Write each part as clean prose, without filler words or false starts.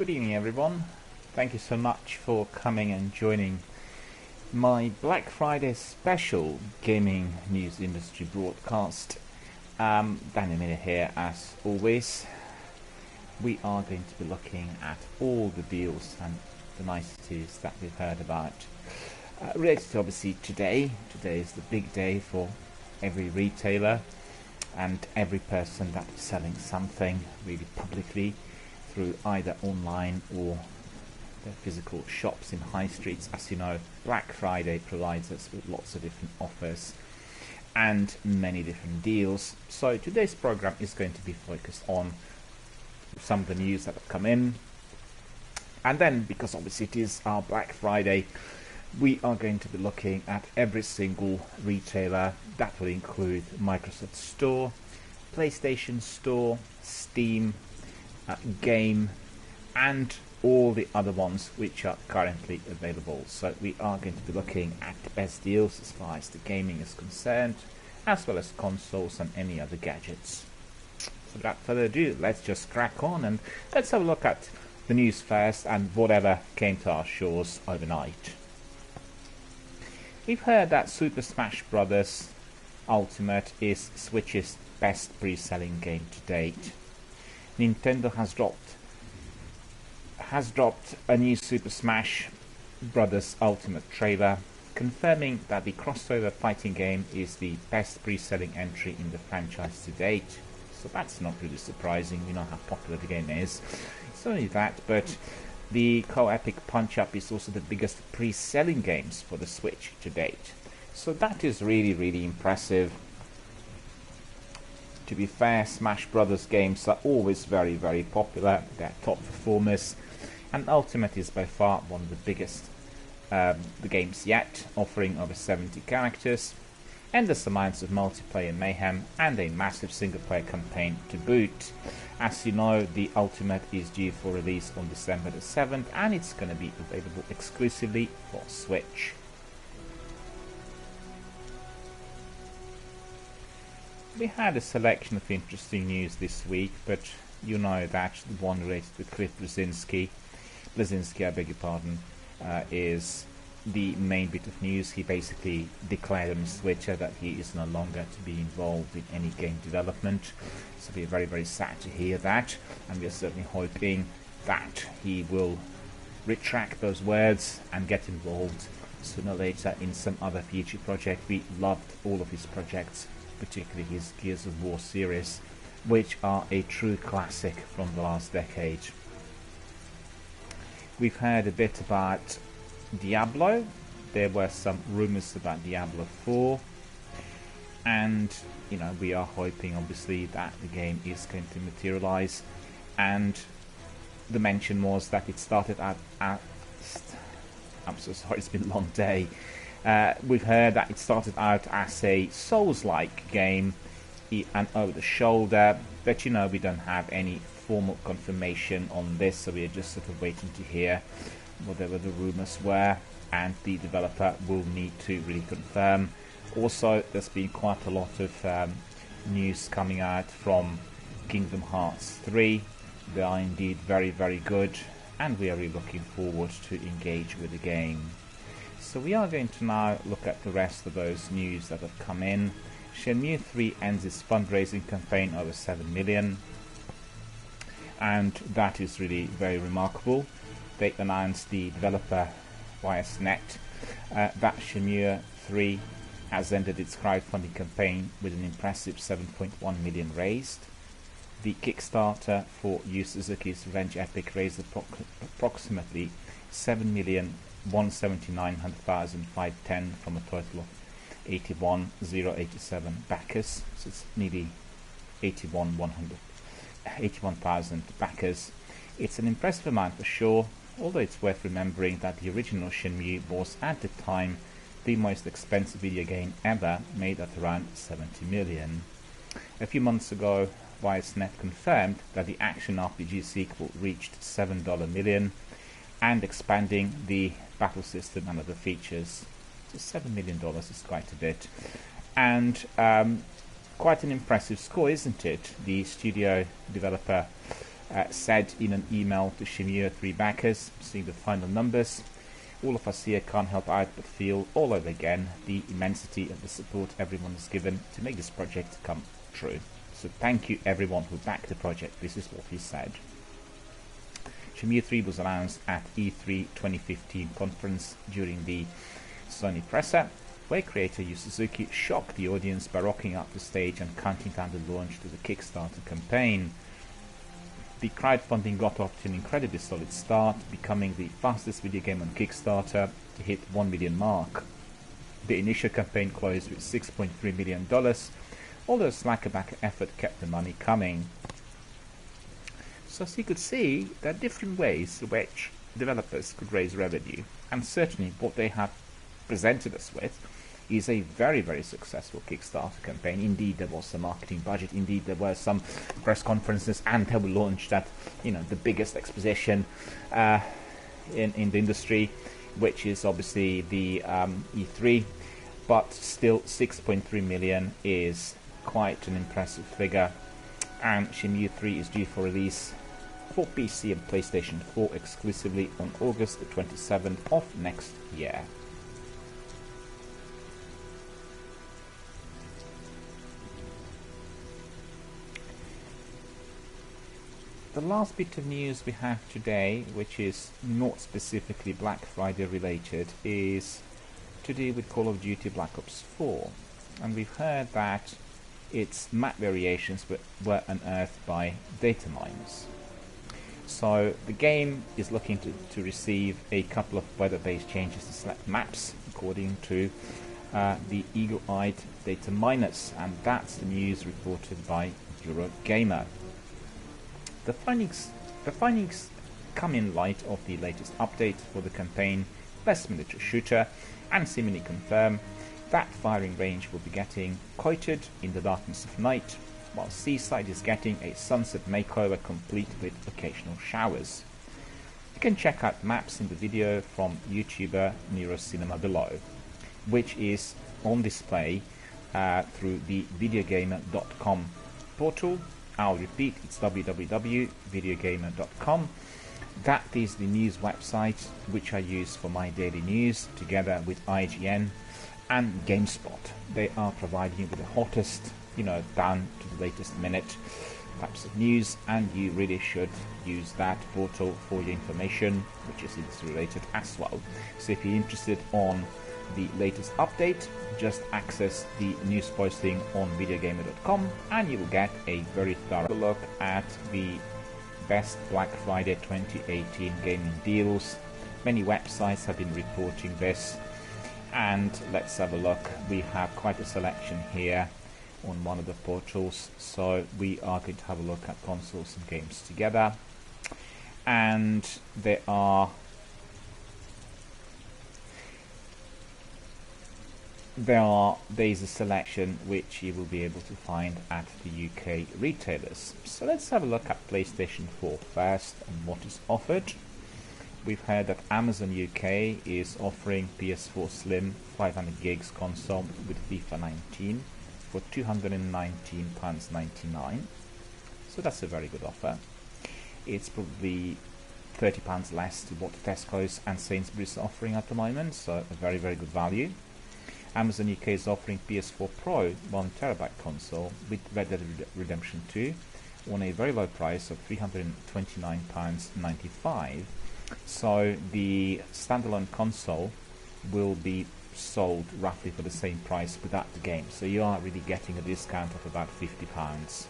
Good evening, everyone. Thank you so much for coming and joining my Black Friday special gaming news industry broadcast. DRBMiller here, as always. We are going to be looking at all the deals and the niceties that we've heard about. Related to obviously today. Today is the big day for every retailer and every person that is selling something really publicly through either online or the physical shops in high streets. As you know, Black Friday provides us with lots of different offers and many different deals. So today's program is going to be focused on some of the news that have come in, and then, because obviously it is our Black Friday, we are going to be looking at every single retailer. That will include Microsoft Store, PlayStation Store, Steam, Game, and all the other ones which are currently available. So we are going to be looking at the best deals as far as the gaming is concerned, as well as consoles and any other gadgets. So without further ado, let's just crack on and let's have a look at the news first and whatever came to our shores overnight. We've heard that Super Smash Bros. Ultimate is Switch's best pre-selling game to date. Nintendo has dropped a new Super Smash Bros. Ultimate trailer, confirming that the crossover fighting game is the best pre-selling entry in the franchise to date. So that's not really surprising. We know how popular the game is. It's only that, but the co-epic punch-up is also the biggest pre-selling games for the Switch to date. So that is really impressive. To be fair, Smash Brothers games are always very popular. They're top performers, and Ultimate is by far one of the biggest the games yet, offering over 70 characters, endless amounts of multiplayer mayhem, and a massive single-player campaign to boot. As you know, the Ultimate is due for release on December the 7th, and it's going to be available exclusively for Switch. We had a selection of interesting news this week, but you know that the one related to Cliff Bleszinski, I beg your pardon, is the main bit of news. He basically declared on his Twitter that he is no longer to be involved in any game development. So we're very sad to hear that, and we're certainly hoping that he will retract those words and get involved sooner or later in some other future project. We loved all of his projects, particularly his Gears of War series, which are a true classic from the last decade. We've heard a bit about Diablo. There were some rumors about Diablo 4, and you know, we are hoping obviously that the game is going to materialize. And the mention was that it started out at I'm so sorry, it's been a long day. We've heard that it started out as a Souls-like game and over the shoulder, but you know, we don't have any formal confirmation on this, so we're just sort of waiting to hear whatever the rumors were, and the developer will need to really confirm. Also, there's been quite a lot of news coming out from Kingdom Hearts 3. They are indeed very good, and we are really looking forward to engage with the game. So we are going to now look at the rest of those news that have come in. Shenmue 3 ends its fundraising campaign over 7 million, and that is really very remarkable. They announced, the developer YSNet, that Shenmue 3 has ended its crowdfunding campaign with an impressive 7.1 million raised. The Kickstarter for Yu Suzuki's Revenge Epic raised approximately 7,179,510 from a total of 81,087 backers. So it's nearly 81,000 backers. It's an impressive amount for sure, although it's worth remembering that the original Shenmue was at the time the most expensive video game ever, made at around 70 million. A few months ago, YSNet confirmed that the action RPG sequel reached $7 million, and expanding the battle system and other features. So $7 million is quite a bit, and quite an impressive score, isn't it? The studio developer said in an email to Shenmue 3 backers, seeing the final numbers. All of us here can't help out but feel all over again the immensity of the support everyone has given to make this project come true. So thank you everyone who backed the project, this is what he said. Shenmue 3 was announced at E3 2015 conference during the Sony presser, where creator Yu Suzuki shocked the audience by rocking up the stage and counting down the launch to the Kickstarter campaign. The crowdfunding got off to an incredibly solid start, becoming the fastest video game on Kickstarter to hit 1 million mark. The initial campaign closed with $6.3 million, although slacker-backer effort kept the money coming. So as you could see, there are different ways in which developers could raise revenue, and certainly what they have presented us with is a very, very successful Kickstarter campaign. Indeed, there was a marketing budget. Indeed, there were some press conferences, and they were launched at, the biggest exposition in the industry, which is obviously the E3. But still, 6.3 million is quite an impressive figure. And Shenmue 3 is due for release for PC and PlayStation 4 exclusively on August the 27th of next year. The last bit of news we have today, which is not specifically Black Friday related, is to do with Call of Duty Black Ops 4. And we've heard that its map variations were unearthed by data miners. So the game is looking to receive a couple of weather-based changes to select maps, according to the eagle-eyed data miners, and that's the news reported by Eurogamer. The findings come in light of the latest update for the campaign Best Military Shooter, and seemingly confirm that firing range will be getting coited in the darkness of night, while Seaside is getting a sunset makeover complete with occasional showers. You can check out maps in the video from YouTuber NeuroCinema below, which is on display through the videogamer.com portal. I'll repeat, it's www.videogamer.com. That is the news website which I use for my daily news, together with IGN and GameSpot. They are providing you with the hottest, down to the latest minute types of news, and you really should use that portal for your information, which is industry related as well. So if you're interested on the latest update, just access the news posting on videogamer.com and you will get a very thorough look at the best Black Friday 2018 gaming deals. Many websites have been reporting this, and let's have a look. We have quite a selection here on one of the portals, so we are going to have a look at consoles and games together. And there's a selection which you will be able to find at the UK retailers. So let's have a look at PlayStation 4 first and what is offered. We've heard that Amazon UK is offering PS4 Slim 500 gigs console with FIFA 19 for £219.99. So that's a very good offer. It's probably £30 less to what Tesco's and Sainsbury's are offering at the moment, so a very, very good value. Amazon UK is offering PS4 Pro 1TB console with Red Dead Redemption 2 on a very low price of £329.95. So the standalone console will be sold roughly for the same price without the game. So you are really getting a discount of about £50.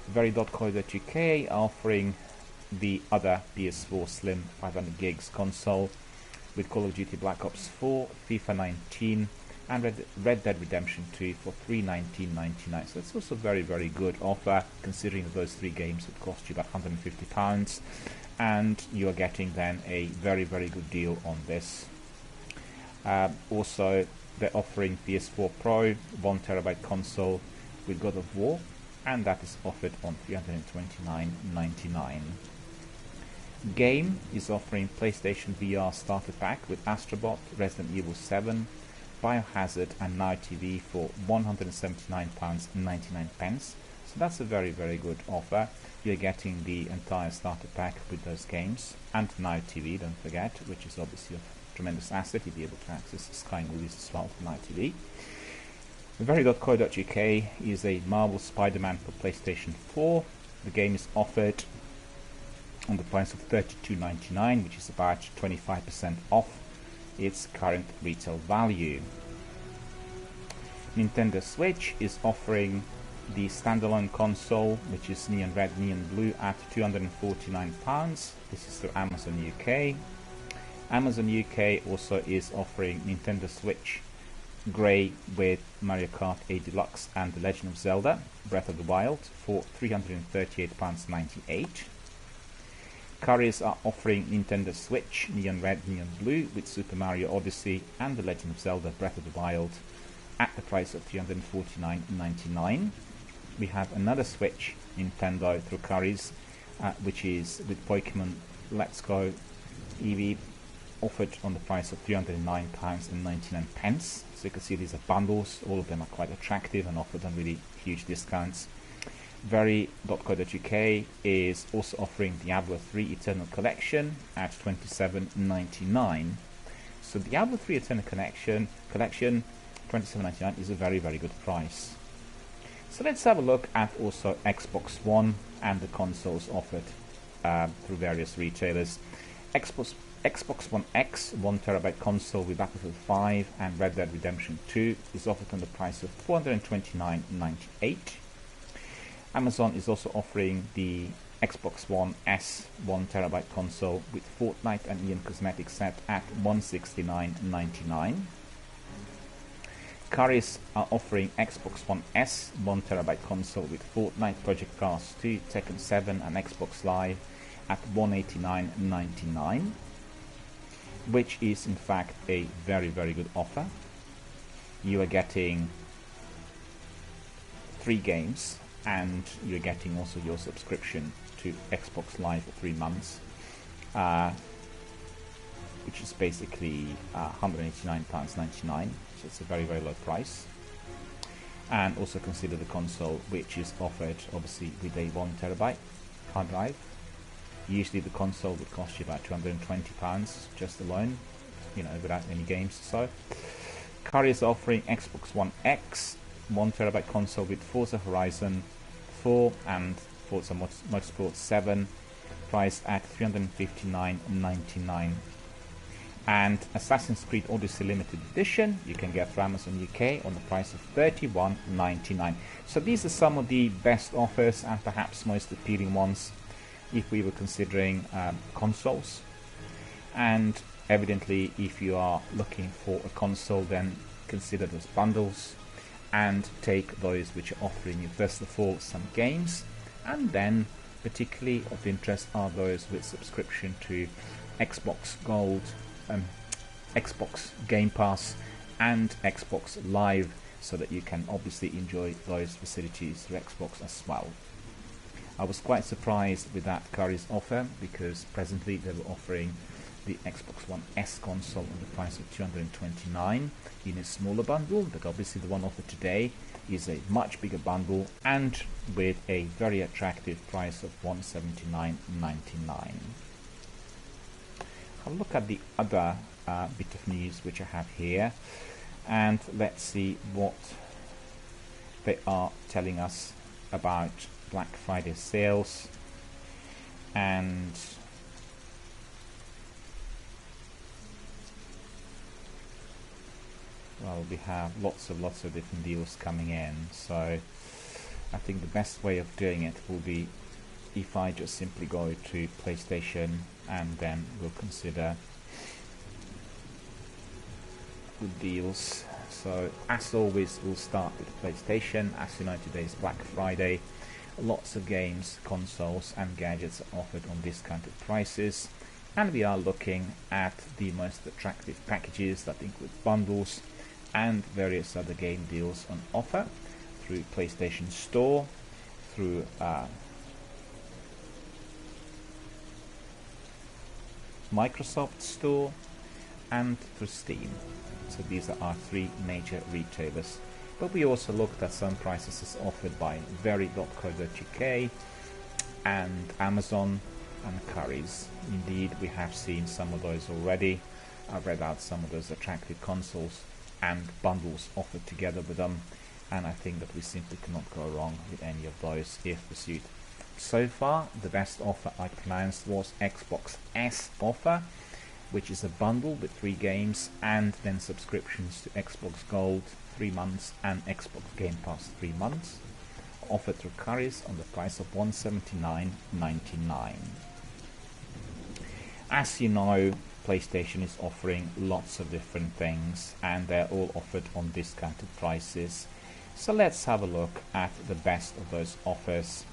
Very.co.uk offering the other PS4 Slim 500 gigs console with Call of Duty Black Ops 4, FIFA 19 and Red Dead Redemption 2 for £319.99. So it's also a very, very good offer, considering that those three games would cost you about £150, and you are getting then a very, very good deal on this. Also, they're offering PS4 Pro 1TB console with God of War, and that is offered on £329.99. Game is offering PlayStation VR Starter Pack with Astrobot, Resident Evil 7, Biohazard and Now TV for £179.99. So that's a very, very good offer. You're getting the entire starter pack with those games, and Now TV, don't forget, which is obviously a tremendous asset. You'll be able to access Sky Movies as well for Now TV. Very.co.uk is a Marvel Spider-Man for PlayStation 4. The game is offered on the price of $32.99, which is about 25% off its current retail value. Nintendo Switch is offering the standalone console, which is Neon Red, Neon Blue, at £249. This is through Amazon UK. Amazon UK also is offering Nintendo Switch Grey with Mario Kart 8 Deluxe and The Legend of Zelda Breath of the Wild for £338.98. Currys are offering Nintendo Switch Neon Red, Neon Blue with Super Mario Odyssey and The Legend of Zelda Breath of the Wild at the price of £349.99. We have another Switch Nintendo through Currys, which is with Pokemon Let's Go Eevee, offered on the price of £309.99. So you can see these are bundles. All of them are quite attractive and offered on really huge discounts. Very.co.uk is also offering Diablo 3 Eternal Collection at £27.99. So Diablo 3 Eternal Collection £27.99 is a very, very good price. So let's have a look at also Xbox One and the consoles offered through various retailers. Xbox One X 1TB console with Battlefield 5 and Red Dead Redemption 2 is offered on the price of $429.98. Amazon is also offering the Xbox One S 1TB console with Fortnite and Ian Cosmetics set at $169.99. Currys are offering Xbox One S 1TB console with Fortnite, Project Cars 2, Tekken 7 and Xbox Live at $189.99, which is in fact a very, very good offer. You are getting 3 games and you're getting also your subscription to Xbox Live for 3 months, which is basically £189.99, so it's a very, very low price. And also consider the console, which is offered obviously with a 1TB hard drive. Usually the console would cost you about £220 just alone, you know, without any games or so. Currys is offering Xbox One X 1TB console with Forza Horizon 4 and Forza Motorsport 7, priced at $359.99. And Assassin's Creed Odyssey Limited Edition you can get from Amazon UK on the price of $31.99. So these are some of the best offers and perhaps most appealing ones if we were considering consoles. And evidently, if you are looking for a console, then consider those bundles and take those which are offering you first of all some games, and then particularly of interest are those with subscription to Xbox Gold, Xbox Game Pass and Xbox Live, so that you can obviously enjoy those facilities through Xbox as well. I was quite surprised with that Currys offer, because presently they were offering the Xbox One S console on the price of $229 in a smaller bundle, but obviously the one offered today is a much bigger bundle and with a very attractive price of $179.99. I'll look at the other bit of news which I have here, and let's see what they are telling us about Black Friday sales. And well, we have lots of different deals coming in, so I think the best way of doing it will be if I just simply go to PlayStation, and then we'll consider good deals. So as always, we'll start with PlayStation. As you know, today is Black Friday. Lots of games, consoles and gadgets are offered on discounted prices, and we are looking at the most attractive packages that include bundles and various other game deals on offer through PlayStation Store, through Microsoft Store and through Steam. So these are our 3 major retailers but we also looked at some prices offered by very.co.uk and Amazon and Currys. Indeed, we have seen some of those already. I've read out some of those attractive consoles and bundles offered together with them, and I think that we simply cannot go wrong with any of those if pursued. So far, the best offer I pronounced was Xbox S offer, which is a bundle with 3 games and then subscriptions to Xbox Gold 3 months and Xbox Game Pass 3 months, offered through Currys on the price of $179.99. As you know, PlayStation is offering lots of different things and they're all offered on discounted prices. So let's have a look at the best of those offers.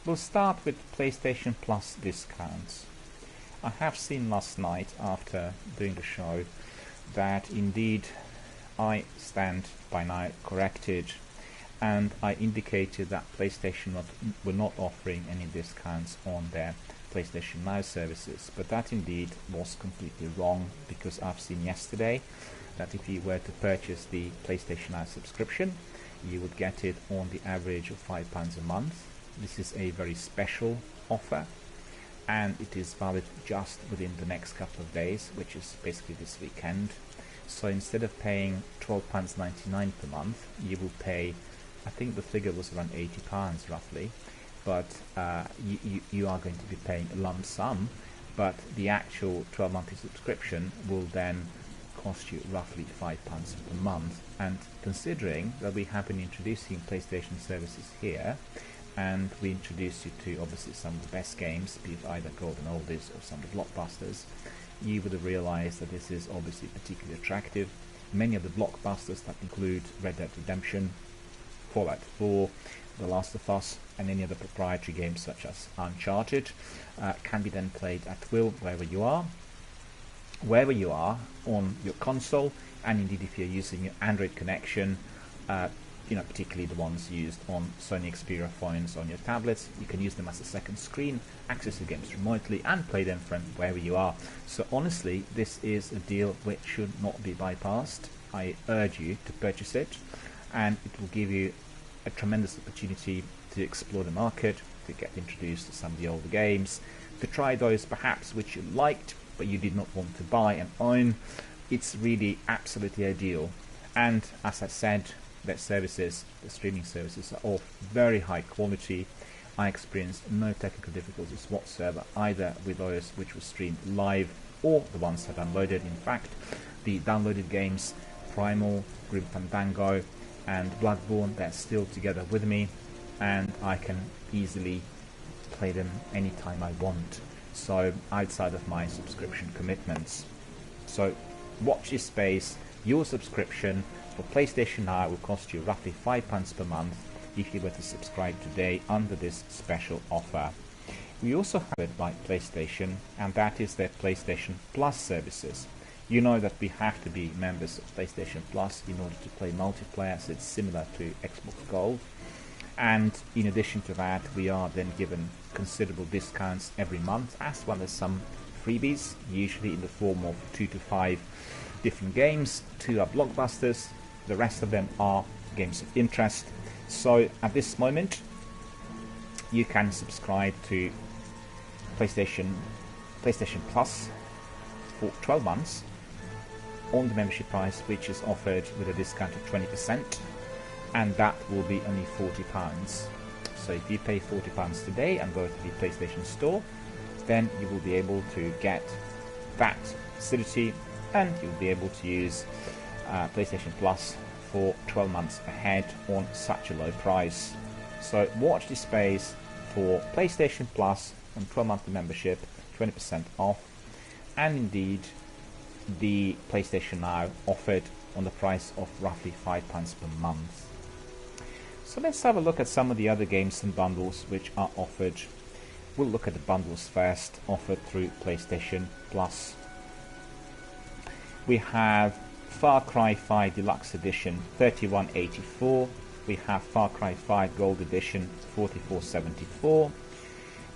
We'll start with PlayStation Plus discounts. I have seen last night after doing the show that indeed I stand by now corrected, and I indicated that PlayStation were not offering any discounts on their PlayStation Now services, but that indeed was completely wrong, because I've seen yesterday that if you were to purchase the PlayStation Now subscription, you would get it on the average of £5 a month. This is a very special offer, and it is valid just within the next couple of days, which is basically this weekend. So instead of paying £12.99 per month, you will pay, I think the figure was around £80 roughly, but you are going to be paying a lump sum, but the actual 12-monthly subscription will then cost you roughly £5 per month. And considering that we have been introducing PlayStation services here, and we introduced you to obviously some of the best games, be it either golden oldies or some of the blockbusters, you would have realized that this is obviously particularly attractive. Many of the blockbusters that include Red Dead Redemption, Fallout 4, The Last of Us, and any other proprietary games such as Uncharted can be then played at will wherever you are on your console, and indeed if you're using your Android connection, particularly the ones used on Sony Xperia phones on your tablets, you can use them as a second screen, access the games remotely and play them from wherever you are. So honestly, this is a deal which should not be bypassed. I urge you to purchase it, and it will give you a tremendous opportunity to explore the market, to get introduced to some of the older games, to try those perhaps which you liked but you did not want to buy and own. It's really absolutely ideal. And as I said, their services, the streaming services, are of very high quality. I experienced no technical difficulties whatsoever, either with those which were streamed live or the ones I downloaded. In fact, the downloaded games, Primal, Grim Fandango and Bloodborne, they're still together with me, and I can easily play them anytime I want, so outside of my subscription commitments. So watch this space. Your subscription for PlayStation Now will cost you roughly £5 per month if you were to subscribe today under this special offer. We also have it by PlayStation, and that is their PlayStation Plus services. You know that we have to be members of PlayStation Plus in order to play multiplayer, so it's similar to Xbox Gold. And in addition to that, we are then given considerable discounts every month, as well as some freebies, usually in the form of 2 to 5 different games. 2 are blockbusters, the rest of them are games of interest. So at this moment, you can subscribe to PlayStation Plus for 12 months on the membership price, which is offered with a discount of 20%, and that will be only £40. So if you pay £40 today and go to the PlayStation Store, then you will be able to get that facility, and you'll be able to use PlayStation Plus for 12 months ahead on such a low price. So watch this space for PlayStation Plus on 12-month membership, 20% off, and indeed the PlayStation Now offered on the price of roughly £5 per month. So let's have a look at some of the other games and bundles which are offered. We'll look at the bundles first, offered through PlayStation Plus. We have Far Cry 5 Deluxe Edition, $31.84. We have Far Cry 5 Gold Edition, $44.74.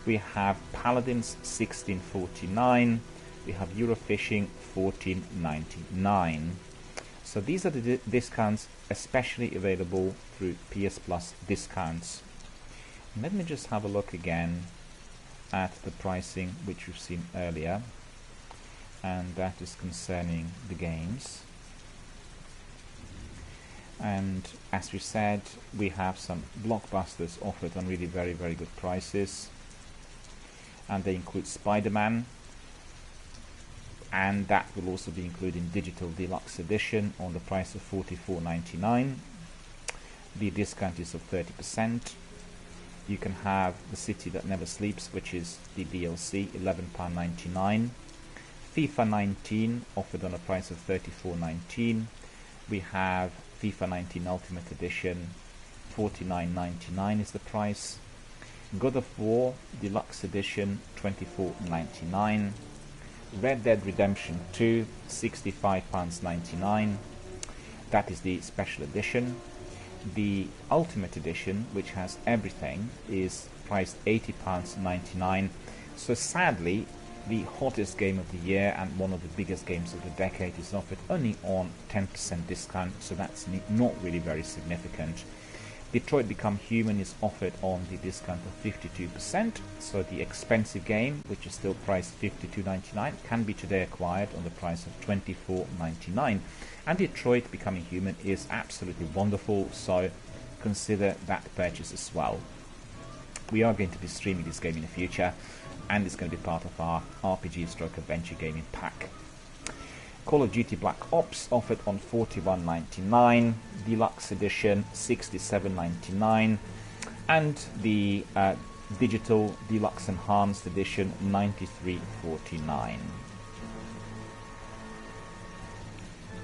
We have Paladins, $16.49. We have Eurofishing, $14.99. So these are the discounts especially available through PS Plus discounts. Let me just have a look again at the pricing which we've seen earlier, and that is concerning the games. And as we said, we have some blockbusters offered on really very good prices, and they include Spider-Man, and that will also be included in Digital Deluxe Edition on the price of $44.99. The discount is of 30%. You can have The City That Never Sleeps, which is the DLC, £11.99. FIFA 19 offered on a price of $34.19. We have FIFA 19 Ultimate Edition, $49.99 is the price. God of War Deluxe Edition, $24.99. Red Dead Redemption 2, £65.99. That is the special edition. The Ultimate Edition, which has everything, is priced £80.99. So sadly, the hottest game of the year and one of the biggest games of the decade is offered only on 10% discount, so that's not really very significant. Detroit Become Human is offered on the discount of 52%, so the expensive game, which is still priced $52.99, can be today acquired on the price of $24.99. And Detroit Becoming Human is absolutely wonderful, so consider that purchase as well. We are going to be streaming this game in the future, and it's going to be part of our RPG/adventure gaming pack. Call of Duty Black Ops offered on $41.99, Deluxe Edition $67.99, and the Digital Deluxe Enhanced Edition $93.49.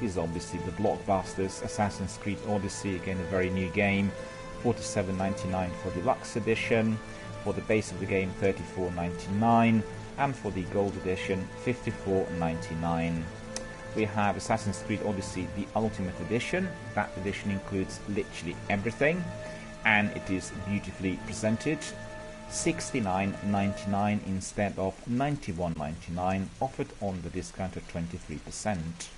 Is obviously the blockbusters. Assassin's Creed Odyssey, again a very new game, $47.99 for Deluxe Edition, for the base of the game $34.99, and for the Gold Edition $54.99. We have Assassin's Creed Odyssey, the Ultimate Edition. That edition includes literally everything, and it is beautifully presented. $69.99 instead of $91.99, offered on the discount of 23%.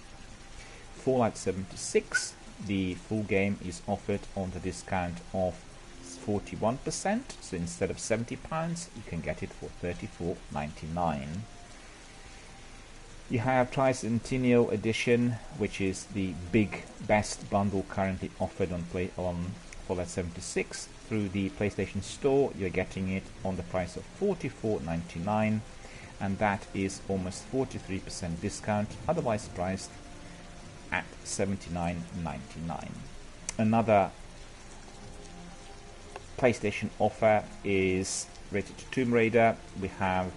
Fallout 76, the full game, is offered on the discount of 41%, so instead of £70 you can get it for $34.99. You have Tricentennial Edition, which is the big best bundle currently offered on Fallout 76 through the PlayStation Store. You're getting it on the price of $44.99, and that is almost 43% discount, otherwise priced at $79.99. Another PlayStation offer is related to Tomb Raider. We have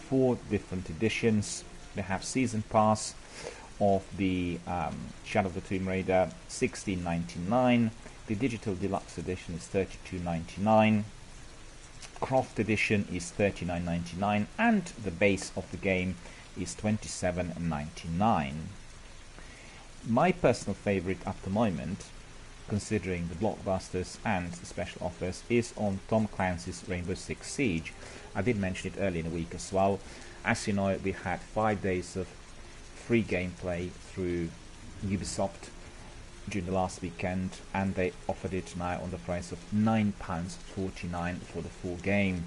4 different editions. We have Season Pass of the Shadow of the Tomb Raider, $16.99. The Digital Deluxe Edition is $32.99. Croft Edition is $39.99, and the base of the game is $27.99. My personal favorite at the moment, considering the blockbusters and the special offers, is on Tom Clancy's Rainbow Six Siege. I did mention it earlier in the week as well. As you know, we had 5 days of free gameplay through Ubisoft during the last weekend, and they offered it now on the price of £9.49 for the full game,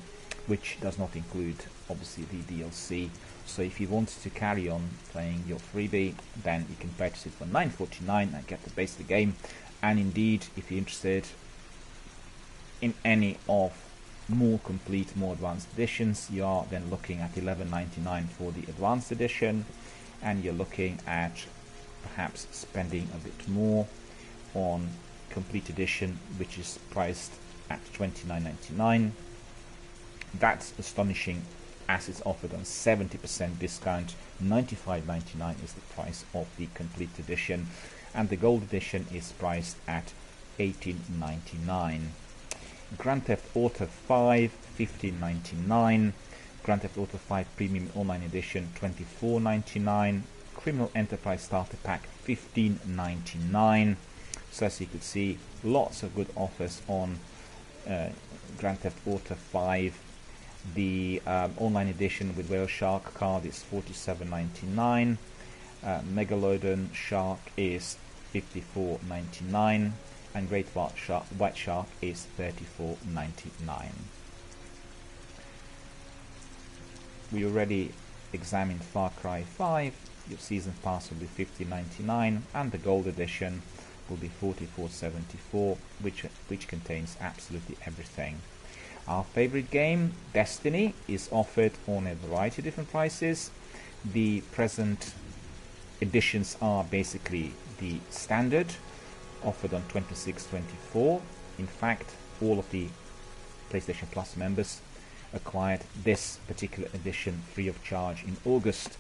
which does not include obviously the DLC. So if you want to carry on playing your freebie, then you can purchase it for £9.49 and get the base of the game. And indeed, if you're interested in any of more complete, more advanced editions, you are then looking at $11.99 for the advanced edition, and you're looking at perhaps spending a bit more on complete edition, which is priced at $29.99. That's astonishing, as it's offered on 70% discount. $95.99 is the price of the complete edition, and the gold edition is priced at $18.99. Grand Theft Auto 5, $15.99. Grand Theft Auto 5 Premium Online Edition, $24.99. Criminal Enterprise Starter Pack $15.99. So as you could see, lots of good offers on Grand Theft Auto 5. The online edition with Whale Shark card is $47.99. Megalodon Shark is $54.99, and Great White Shark is $34.99. We already examined Far Cry 5. Your season pass will be $50.99, and the gold edition will be $44.74, which contains absolutely everything. Our favorite game, Destiny, is offered on a variety of different prices. The present editions are basically the standard, offered on $26.24. In fact, all of the PlayStation Plus members acquired this particular edition free of charge in August,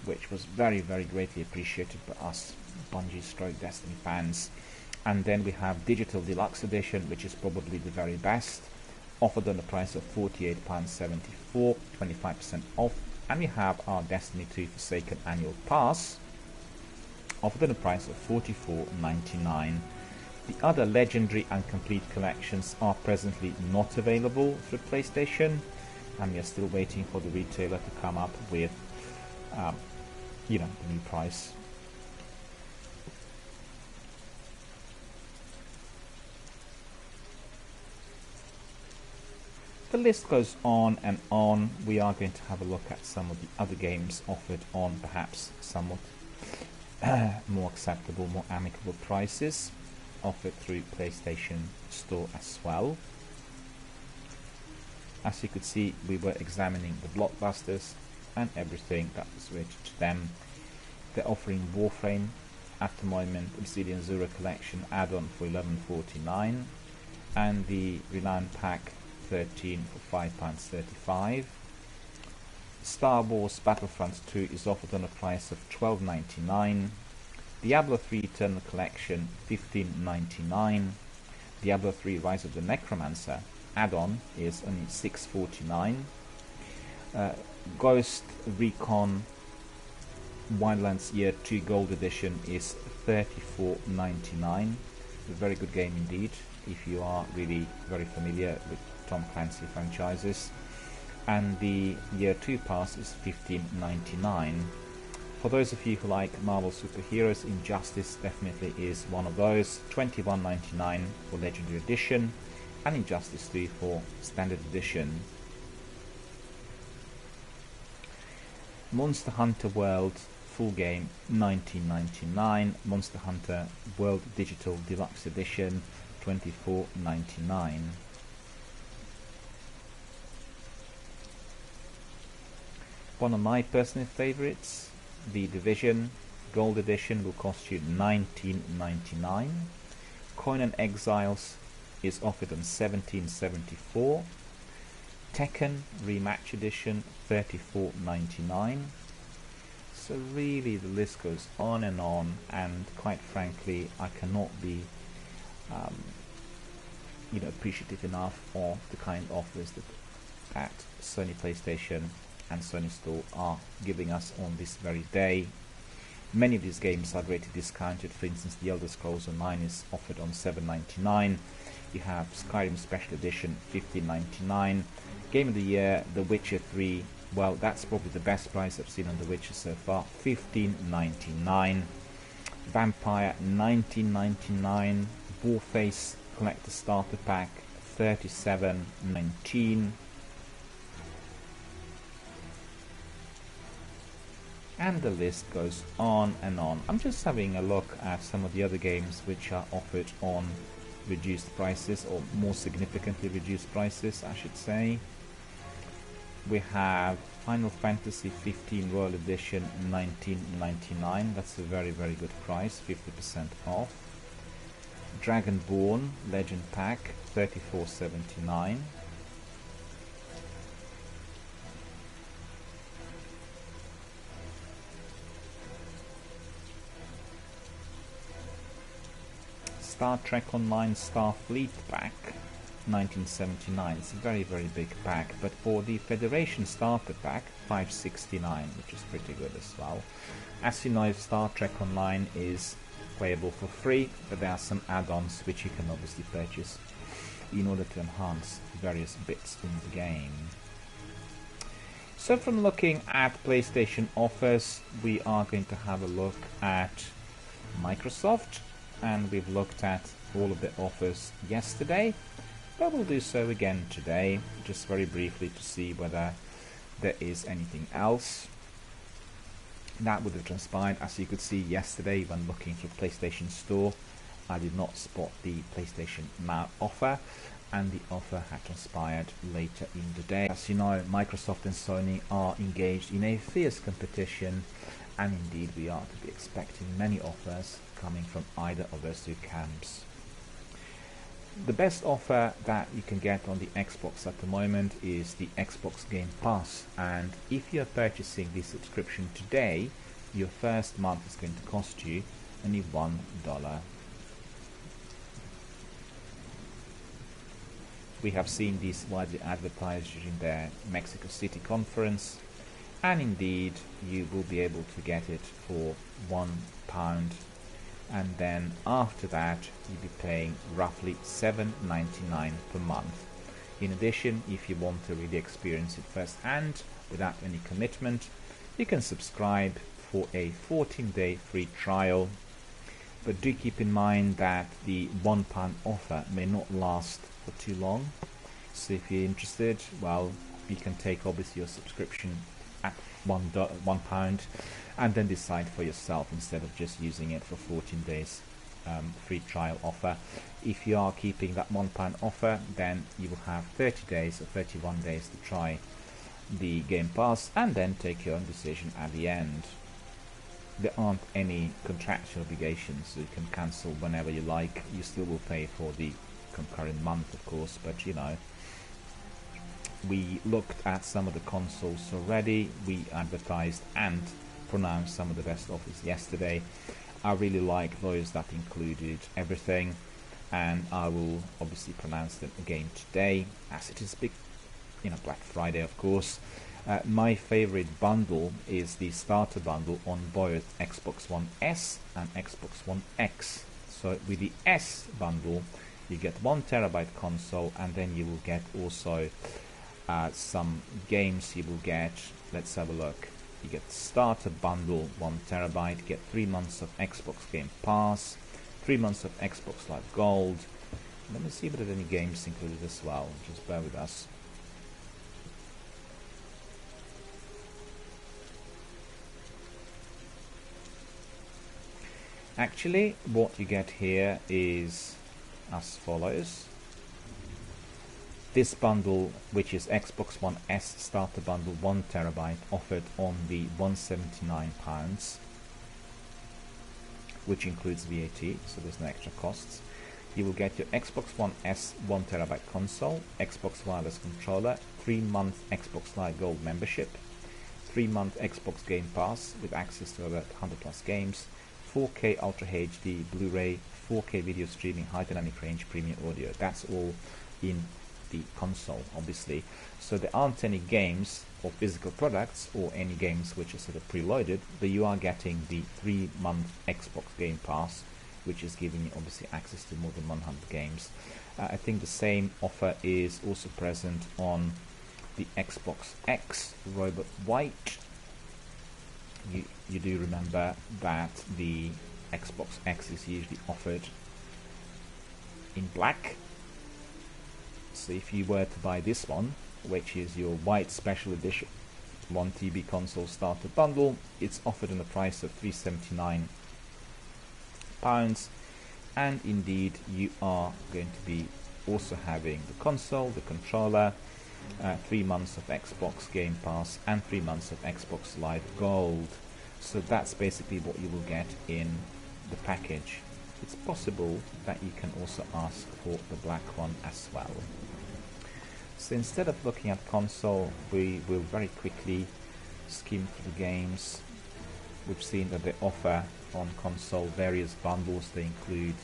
which was very, very greatly appreciated by us Bungie / Destiny fans. And then we have Digital Deluxe Edition, which is probably the very best, offered on the price of £48.74, 25% off. And we have our Destiny 2 Forsaken Annual Pass, offered on the price of $44.99. The other legendary and complete collections are presently not available through PlayStation, and we are still waiting for the retailer to come up with the new price. The list goes on and on. We are going to have a look at some of the other games offered on perhaps somewhat more acceptable, more amicable prices, offered through PlayStation Store as well. As you could see, we were examining the blockbusters and everything that was related to them. They're offering Warframe at the moment, Obsidian Zero Collection add-on for $11.49, and the Reliant Pack 13 for £5.35. Star Wars Battlefront 2 is offered on a price of $12.99. Diablo 3 Eternal Collection $15.99. Diablo 3 Rise of the Necromancer add-on is only $6.49. Ghost Recon Wildlands Year 2 Gold Edition is $34.99. A very good game indeed if you are really very familiar with Tom Clancy franchises. And the Year 2 Pass is $15.99. For those of you who like Marvel superheroes, Injustice definitely is one of those. $21.99 for Legendary Edition, and Injustice 3 for Standard Edition. Monster Hunter World full game $19.99. Monster Hunter World Digital Deluxe Edition $24.99. One of my personal favorites, The Division Gold Edition, will cost you $19.99. Conan Exiles is offered on $17.74. Tekken Rematch Edition $34.99. So really the list goes on, and quite frankly I cannot be appreciative enough of the kind of offers that Sony PlayStation and Sony Store are giving us on this very day. Many of these games are greatly discounted. For instance, The Elder Scrolls Online is offered on $7.99. You have Skyrim Special Edition $15.99. Game of the Year, The Witcher 3, well, that's probably the best price I've seen on The Witcher so far, $15.99. Vampire $19.99. Warface Collector Starter Pack $37.19. And the list goes on and on. I'm just having a look at some of the other games which are offered on reduced prices, or more significantly reduced prices I should say. We have Final Fantasy 15 Royal Edition $19.99. That's a very, very good price, 50% off. Dragonborn Legend Pack $34.79. Star Trek Online Starfleet Pack $19.79. It's a very, very big pack, but for the Federation Starter Pack $5.69, which is pretty good as well. As you know, Star Trek Online is playable for free, but there are some add-ons which you can obviously purchase in order to enhance various bits in the game. So from looking at PlayStation offers, we are going to have a look at Microsoft, and we've looked at all of the offers yesterday, but we'll do so again today, just very briefly to see whether there is anything else that would have transpired. As you could see yesterday when looking through PlayStation Store, I did not spot the PlayStation Now offer, and the offer had transpired later in the day. As you know, Microsoft and Sony are engaged in a fierce competition, and indeed we are to be expecting many offers coming from either of those two camps. The best offer that you can get on the Xbox at the moment is the Xbox Game Pass, and if you're purchasing the subscription today, your first month is going to cost you only $1. We have seen this widely advertised during their Mexico City conference, and indeed you will be able to get it for £1, and then after that you'll be paying roughly $7.99 per month. In addition, if you want to really experience it firsthand without any commitment, you can subscribe for a 14-day free trial, but do keep in mind that the £1 offer may not last for too long. So if you're interested, well, you can take obviously your subscription at £1 and then decide for yourself instead of just using it for 14 days free trial offer. If you are keeping that £1 offer, then you will have 30 days or 31 days to try the Game Pass and then take your own decision at the end. There aren't any contractual obligations, so you can cancel whenever you like. You still will pay for the concurrent month, of course, but you know, we looked at some of the consoles already. We advertised and pronounced some of the best offers yesterday. I really like those that included everything, and I will obviously pronounce them again today, as it is big, Black Friday, of course. My favorite bundle is the starter bundle on both Xbox One S and Xbox One X. So with the S bundle, you get 1 terabyte console, and then you will get also some games. You will get, let's have a look, you get starter bundle 1 terabyte, you get 3 months of Xbox Game Pass, 3 months of Xbox Live Gold. Let me see if there are any games included as well, just bear with us. Actually, what you get here is as follows. This bundle, which is Xbox One S starter bundle 1 terabyte, offered on the £179, which includes VAT, so there's no extra costs. You will get your Xbox One S 1 terabyte console, Xbox wireless controller, 3-month Xbox Live Gold membership, 3-month Xbox Game Pass with access to over 100 plus games, 4K Ultra HD Blu-ray, 4K video streaming, high dynamic range, premium audio. That's all in the console, obviously. So there aren't any games or physical products or any games which are sort of preloaded, but you are getting the 3-month Xbox Game Pass, which is giving you obviously access to more than 100 games. I think the same offer is also present on the Xbox X Robot White. You do remember that the Xbox X is usually offered in black. So if you were to buy this one, which is your white special edition 1 TB console starter bundle, it's offered on the price of £379, and indeed you are going to be also having the console, the controller, 3 months of Xbox Game Pass and 3 months of Xbox Live Gold. So that's basically what you will get in the package. It's possible that you can also ask for the black one as well. So instead of looking at console, we will very quickly skim through the games. We've seen that they offer on console various bundles. They include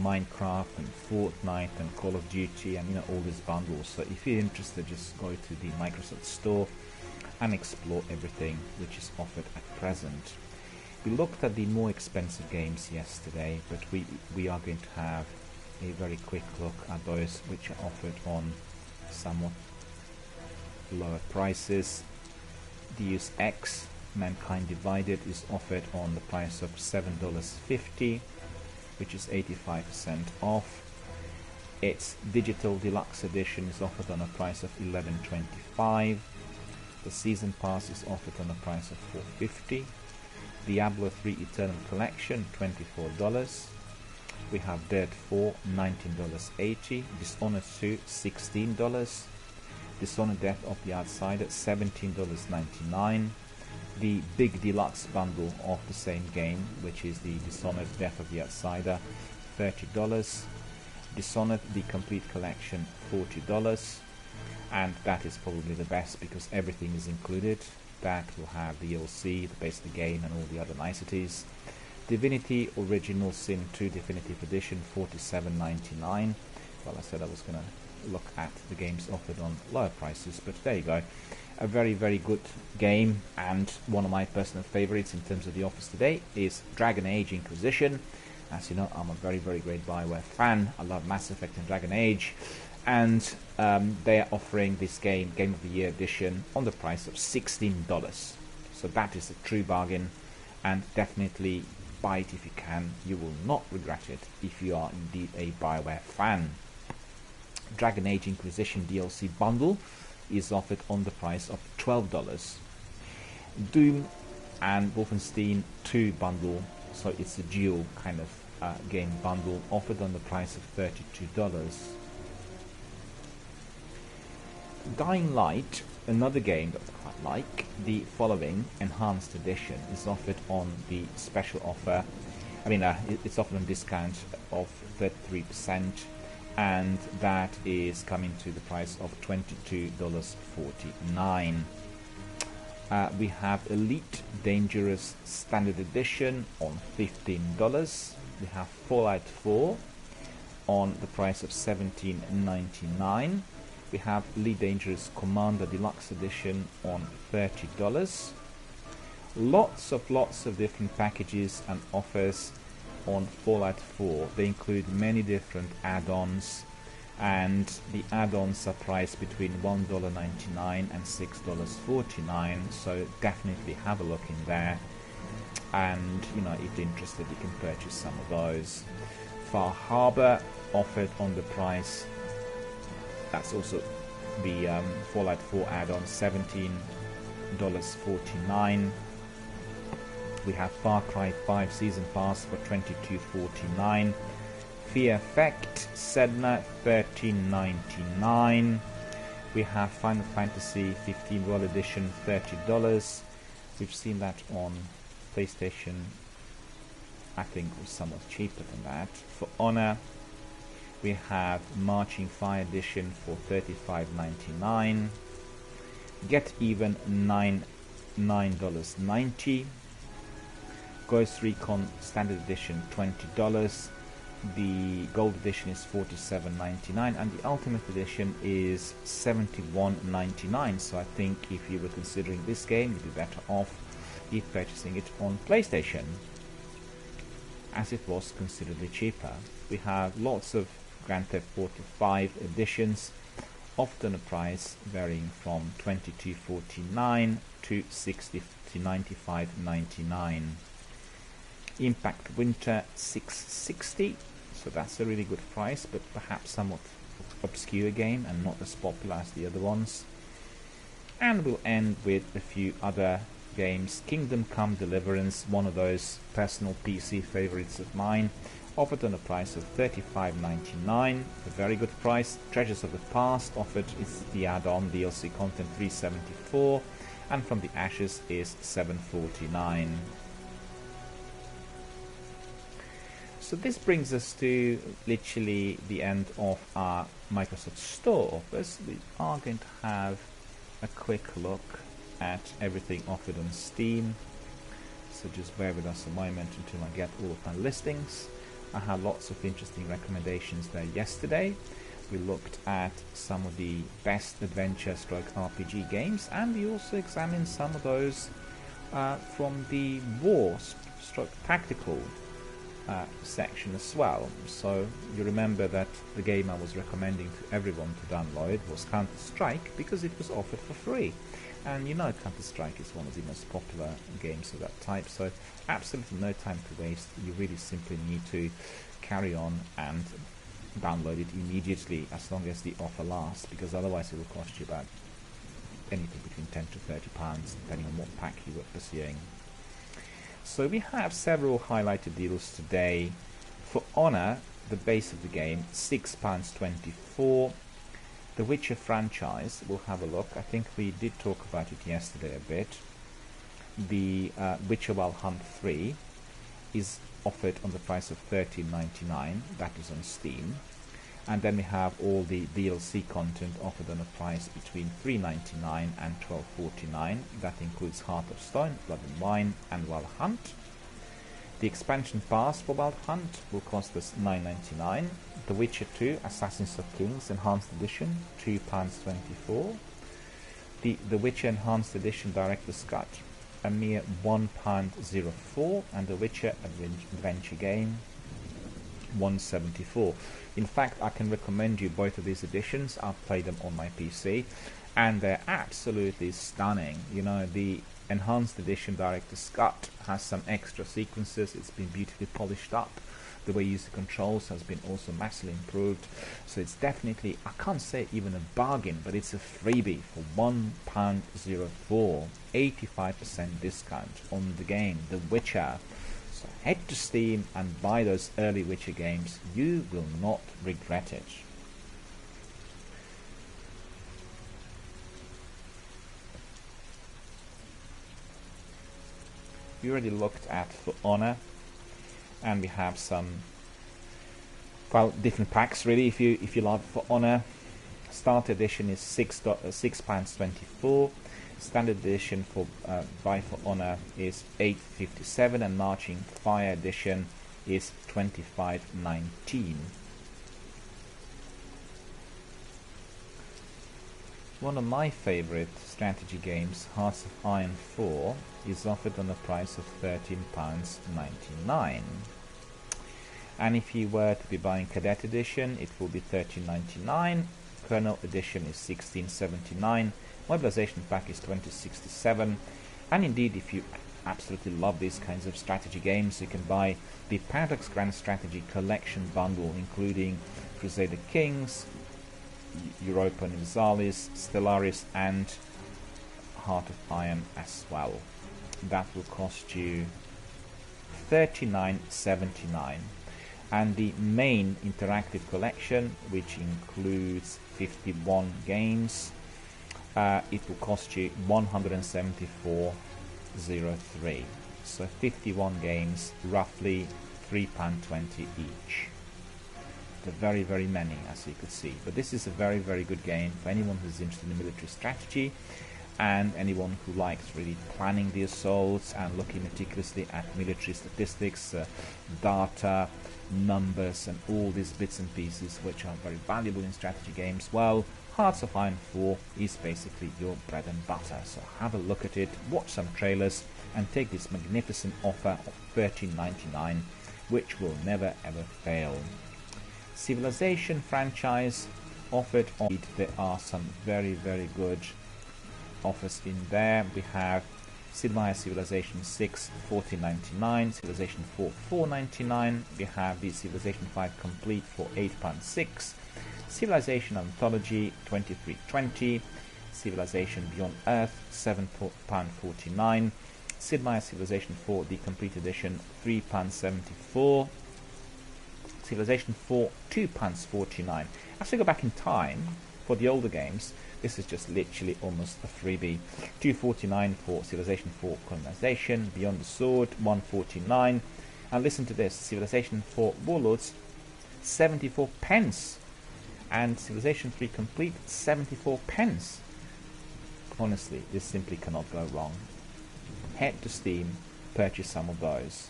Minecraft and Fortnite and Call of Duty and all these bundles. So if you're interested, just go to the Microsoft Store and explore everything which is offered at present. We looked at the more expensive games yesterday, but we are going to have a very quick look at those which are offered on somewhat lower prices. Deus Ex Mankind Divided is offered on the price of $7.50, which is 85% off. Its digital deluxe edition is offered on a price of $11.25. The season pass is offered on a price of $4.50. Diablo 3 Eternal Collection, $24. We have Dirt 4, $19.80. Dishonored 2, $16. Dishonored Death of the Outsider, $17.99. The big deluxe bundle of the same game, which is the Dishonored Death of the Outsider, $30. Dishonored the Complete Collection, $40. And that is probably the best because everything is included. That will have the DLC, the base of the game, and all the other niceties. Divinity Original Sin 2 Definitive Edition, $47.99. Well, I said I was going to look at the games offered on lower prices, but there you go. A very, very good game, and one of my personal favorites in terms of the offers today is Dragon Age Inquisition. As you know, I'm a very, very great Bioware fan. I love Mass Effect and Dragon Age, and they are offering this Game of the Year edition on the price of $16. So that is a true bargain, and definitely buy it if you can. You will not regret it if you are indeed a Bioware fan. Dragon Age Inquisition DLC bundle is offered on the price of $12. Doom and Wolfenstein 2 bundle, so it's a dual kind of game bundle, offered on the price of $32. Dying Light, another game that I quite like, the following Enhanced Edition is offered on the special offer. It's offered on discount of 33%, and that is coming to the price of $22.49. We have Elite Dangerous Standard Edition on $15. We have Fallout 4 on the price of $17.99. We have Elite Dangerous Commander Deluxe Edition on $30. Lots of different packages and offers on Fallout 4. They include many different add-ons, and the add-ons are priced between $1.99 and $6.49, so definitely have a look in there, and if you're interested you can purchase some of those. Far Harbor offered on the price, that's also the Fallout 4 add-on, $17.49. We have Far Cry 5 Season Pass for $22.49. Fear Effect Sedna, $13.99. We have Final Fantasy 15 World Edition, $30. We've seen that on PlayStation. I think it was somewhat cheaper than that. For Honor, we have Marching Fire Edition for $35.99. Get Even, $9.90. Ghost Recon Standard Edition, $20. The Gold Edition is $47.99, and the Ultimate Edition is $71.99. So I think if you were considering this game, you'd be better off if purchasing it on PlayStation, as it was considerably cheaper. We have lots of Grand Theft Auto 5 editions, often a price varying from $22.49 to $95.99. Impact Winter 660, so that's a really good price, but perhaps somewhat obscure game and not as popular as the other ones. And we'll end with a few other games. Kingdom Come Deliverance, one of those personal PC favorites of mine, offered on a price of $35.99, a very good price. Treasures of the Past offered is the add-on DLC content, $3.74, and From the Ashes is $7.49. So this brings us to literally the end of our Microsoft Store offers. We are going to have a quick look at everything offered on Steam. So just bear with us a moment until I get all of my listings. I had lots of interesting recommendations there yesterday. we looked at some of the best adventure stroke RPG games, and we also examined some of those from the war stroke tactical section as well. So you remember that the game I was recommending to everyone to download was Counter-Strike because it was offered for free. And you know Counter-Strike is one of the most popular games of that type, so absolutely no time to waste. You really simply need to carry on and download it immediately as long as the offer lasts, because otherwise it will cost you about anything between 10 to 30 pounds depending on what pack you were pursuing. So we have several highlighted deals today. For Honor, the base of the game, £6.24. The Witcher franchise, we'll have a look. I think we did talk about it yesterday a bit. The Witcher Wild Hunt 3 is offered on the price of £13.99. That is on Steam. And then we have all the DLC content offered on a price between £3.99 and £12.49. That includes Heart of Stone, Blood and Wine, and Wild Hunt. The expansion pass for Wild Hunt will cost us £9.99. The Witcher 2 Assassins of Kings Enhanced Edition, £2.24. The Witcher Enhanced Edition Director's Cut, a mere £1.04. And the Witcher Adventure Game, £1.74. In fact, I can recommend you both of these editions. I've played them on my PC and they're absolutely stunning. You know, the Enhanced Edition Director's Cut has some extra sequences. It's been beautifully polished up. The way you use the controls has been also massively improved. So it's definitely, I can't say even a bargain, but it's a freebie for £1.04. 85% discount on the game, The Witcher. So head to Steam and buy those early Witcher games. You will not regret it. We already looked at For Honor, and we have some, well, different packs really. If you love For Honor, Start Edition is £6.24. Standard Edition for Buy For Honor is £8.57, and Marching Fire Edition is £25.19. One of my favourite strategy games, Hearts of Iron 4, is offered on a price of £13.99. And if you were to be buying Cadet Edition, it will be £13.99. Colonel Edition is £16.79. Mobilization Pack is £20.67. And indeed, if you absolutely love these kinds of strategy games, you can buy the Paradox Grand Strategy Collection Bundle, including Crusader Kings, Europa Universalis, Stellaris, and Heart of Iron as well. That will cost you £39.79. And the main interactive collection, which includes 51 games, it will cost you £174.03. So 51 games, roughly £3.20 each. They're very, very many, as you could see. But this is a very, very good game for anyone who's interested in military strategy, and anyone who likes really planning the assaults and looking meticulously at military statistics, data, numbers, and all these bits and pieces which are very valuable in strategy games. Well, Hearts of Iron 4 is basically your bread and butter. So have a look at it, watch some trailers, and take this magnificent offer of £13.99, which will never ever fail. Civilization franchise offered on it. There are some very, very good offers in there. We have Sid Meier's Civilization 6 $14.99, Civilization 4 $4.99. We have the Civilization 5 Complete for £8.6, Civilization Anthology $23.20, Civilization Beyond Earth £7.49, Sid Meier's Civilization 4 the Complete Edition £3.74, Civilization 4 £2.49. As we go back in time for the older games, this is just literally almost a freebie. £2.49 for Civilization 4 Colonization, Beyond the Sword £1.49, and listen to this, Civilization 4 Warlords 74 pence, and Civilization 3 Complete 74 pence. Honestly, this simply cannot go wrong. Head to Steam, purchase some of those.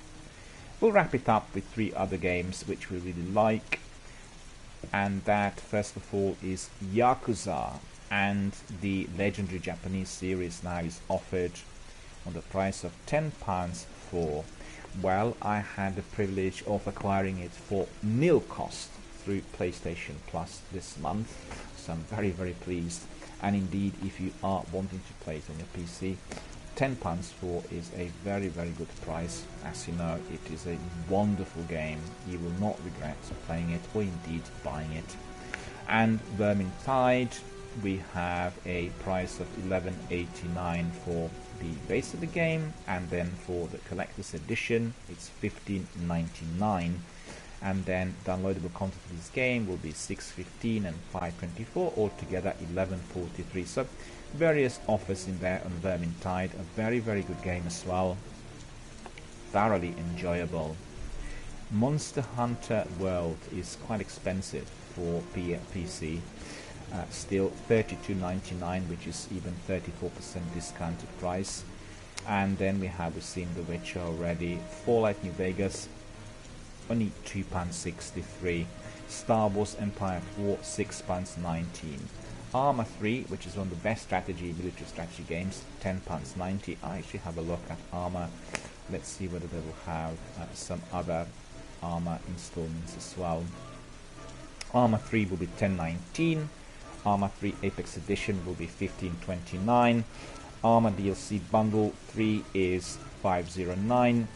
We'll wrap it up with 3 other games which we really like. and that first of all is Yakuza, and the legendary Japanese series now is offered on the price of £10 for, well, I had the privilege of acquiring it for nil cost through PlayStation Plus this month, so I'm very, very pleased. And indeed, if you are wanting to play it on your PC, £10 for is a very, very good price. As you know, it is a wonderful game. You will not regret playing it or indeed buying it. And Vermintide, we have a price of £11.89 for the base of the game, and then for the collector's edition it's £15.99, and then downloadable content of this game will be £6.15 and £5.24, altogether £11.43. So various offers in there on Vermintide. A very, very good game as well, thoroughly enjoyable. Monster Hunter World is quite expensive for PC, still £32.99, which is even 34% discounted price. And then we've seen The Witcher already. Fallout New Vegas, only £2.63. Star Wars Empire at War, £6.19. Arma 3, which is one of the best military strategy games, £10.90. I actually have a look at Arma. Let's see whether they will have some other Arma installments as well. Arma 3 will be £10.19. Arma 3 Apex Edition will be £15.29. Arma DLC Bundle 3 is £5.09.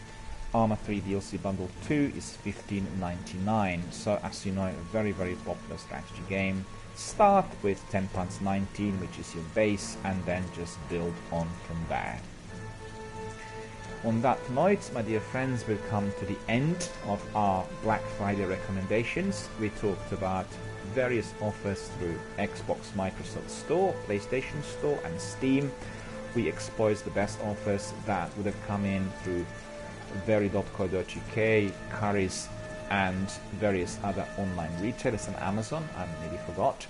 Arma 3 DLC Bundle 2 is £15.99. So as you know, a very, very popular strategy game. Start with £10.19, which is your base, and then just build on from there. On that note, my dear friends, we've come to the end of our Black Friday recommendations. We talked about various offers through Xbox, Microsoft Store, PlayStation Store and Steam. We exposed the best offers that would have come in through very.co.uk, Currys and various other online retailers, and Amazon, I maybe forgot.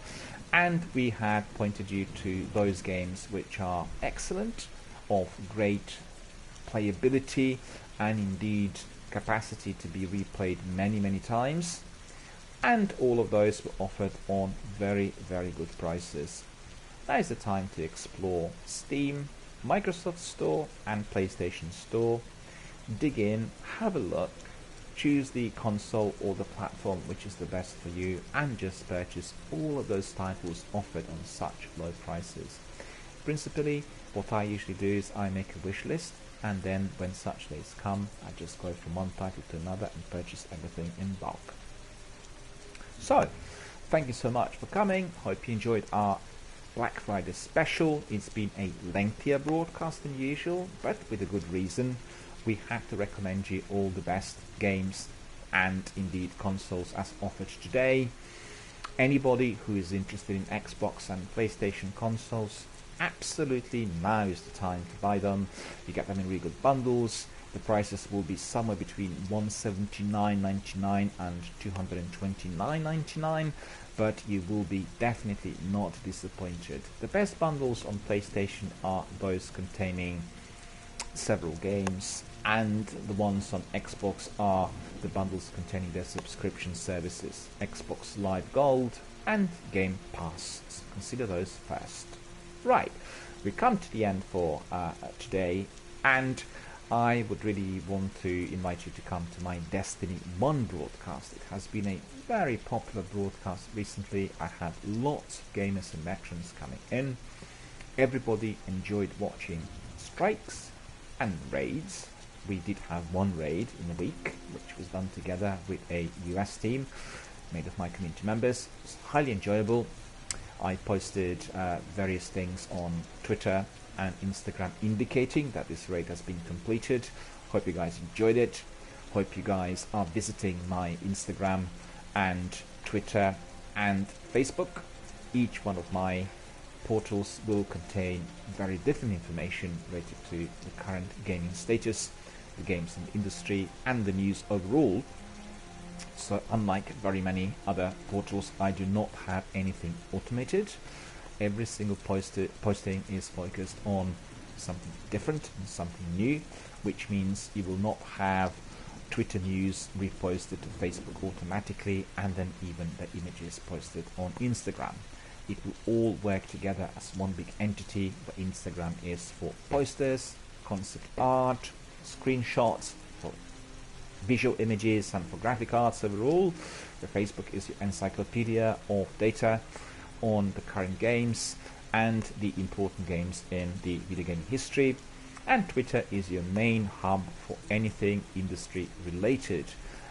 And we had pointed you to those games which are excellent, of great playability and indeed capacity to be replayed many, many times. And all of those were offered on very, very good prices. Now is the time to explore Steam, Microsoft Store and PlayStation Store. Dig in, have a look, choose the console or the platform which is the best for you, and just purchase all of those titles offered on such low prices. Principally, what I usually do is I make a wish list, and then when such days come, I just go from one title to another and purchase everything in bulk. So, thank you so much for coming. Hope you enjoyed our Black Friday special. It's been a lengthier broadcast than usual, but with a good reason. We had to recommend you all the best games and indeed consoles as offered today. Anybody who is interested in Xbox and PlayStation consoles, absolutely now is the time to buy them. You get them in really good bundles. The prices will be somewhere between $179.99 and $229.99, but you will be definitely not disappointed. The best bundles on PlayStation are those containing several games, and the ones on Xbox are the bundles containing their subscription services, Xbox Live Gold and Game Pass. Consider those first. Right, we come to the end for today, and I would really want to invite you to come to my Destiny 1 broadcast. It has been a very popular broadcast recently. I had lots of gamers and veterans coming in. Everybody enjoyed watching strikes and raids. We did have one raid in a week, which was done together with a US team made of my community members. It was highly enjoyable. I posted various things on Twitter and Instagram indicating that this raid has been completed. Hope you guys enjoyed it. Hope you guys are visiting my Instagram and Twitter and Facebook. Each one of my portals will contain very different information related to the current gaming status, the games in the industry and the news overall. So unlike very many other portals, I do not have anything automated. Every single posting is focused on something different and something new, which means you will not have Twitter news reposted to Facebook automatically, and then even the images posted on Instagram. It will all work together as one big entity. The Instagram is for posters, concept art, screenshots, for visual images and for graphic arts overall. The Facebook is your encyclopedia of data on the current games and the important games in the video gaming history. And Twitter is your main hub for anything industry related,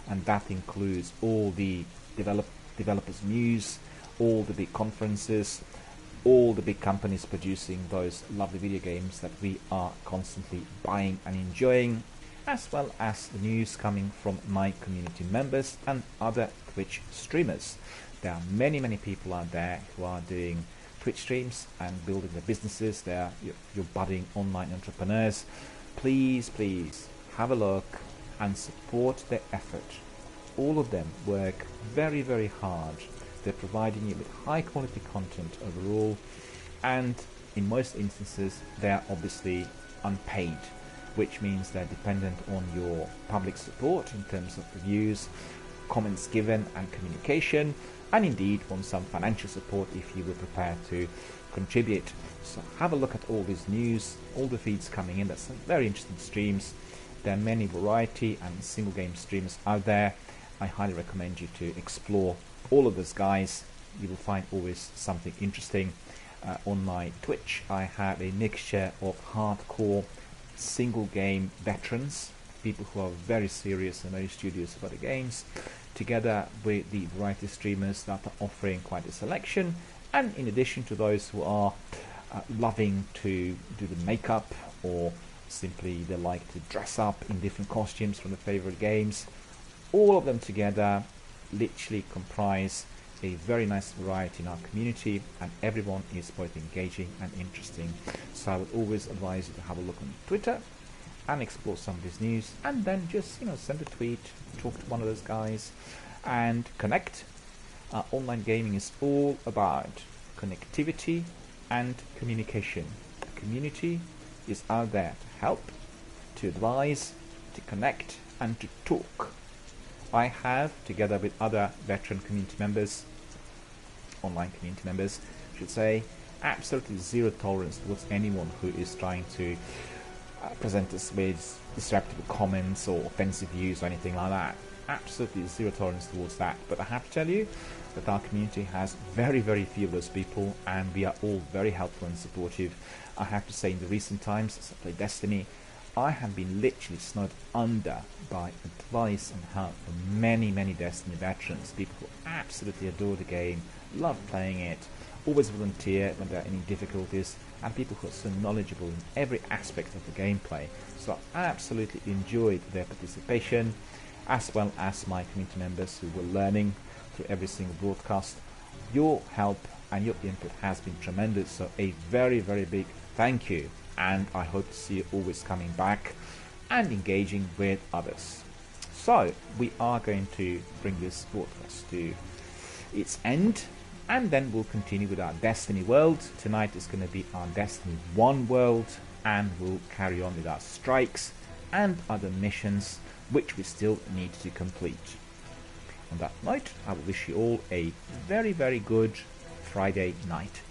and that includes all the developers news, all the big conferences, all the big companies producing those lovely video games that we are constantly buying and enjoying, as well as the news coming from my community members and other Twitch streamers. There are many people out there who are doing Twitch streams and building their businesses. They are your budding online entrepreneurs. Please have a look and support their effort. All of them work very hard. They're providing you with high quality content overall, and in most instances they are obviously unpaid, which means they're dependent on your public support in terms of reviews, comments given and communication, and indeed on some financial support if you were prepared to contribute. So have a look at all this news, all the feeds coming in. That's some very interesting streams. There are many variety and single game streamers out there. I highly recommend you to explore all of those guys. You will find always something interesting. On my Twitch I have a mixture of hardcore single game veterans, people who are very serious and very studious about the games, together with the variety streamers that are offering quite a selection, and in addition to those who are loving to do the makeup, or simply they like to dress up in different costumes from the favorite games. All of them together literally comprise a very nice variety in our community, and everyone is both engaging and interesting. So I would always advise you to have a look on Twitter and explore some of this news, and then just send a tweet, talk to one of those guys and connect. Online gaming is all about connectivity and communication. The community is out there to help, to advise, to connect and to talk. I have, together with other veteran community members, online community members I should say, absolutely zero tolerance towards anyone who is trying to present us with disreputable comments or offensive views or anything like that. Absolutely zero tolerance towards that. But I have to tell you that our community has very few of those people, and we are all very helpful and supportive. I have to say, in the recent times as I play Destiny, I have been literally snowed under by advice and help from many Destiny veterans, people who absolutely adore the game, love playing it, always volunteer when there are any difficulties, and people who are so knowledgeable in every aspect of the gameplay. So I absolutely enjoyed their participation, as well as my community members who were learning through every single broadcast. Your help and your input has been tremendous, so a very big thank you, and I hope to see you always coming back and engaging with others. So we are going to bring this broadcast to its end, and then we'll continue with our Destiny world. Tonight is going to be our Destiny 1 world, and we'll carry on with our strikes and other missions which we still need to complete. On that note, I will wish you all a very good Friday night.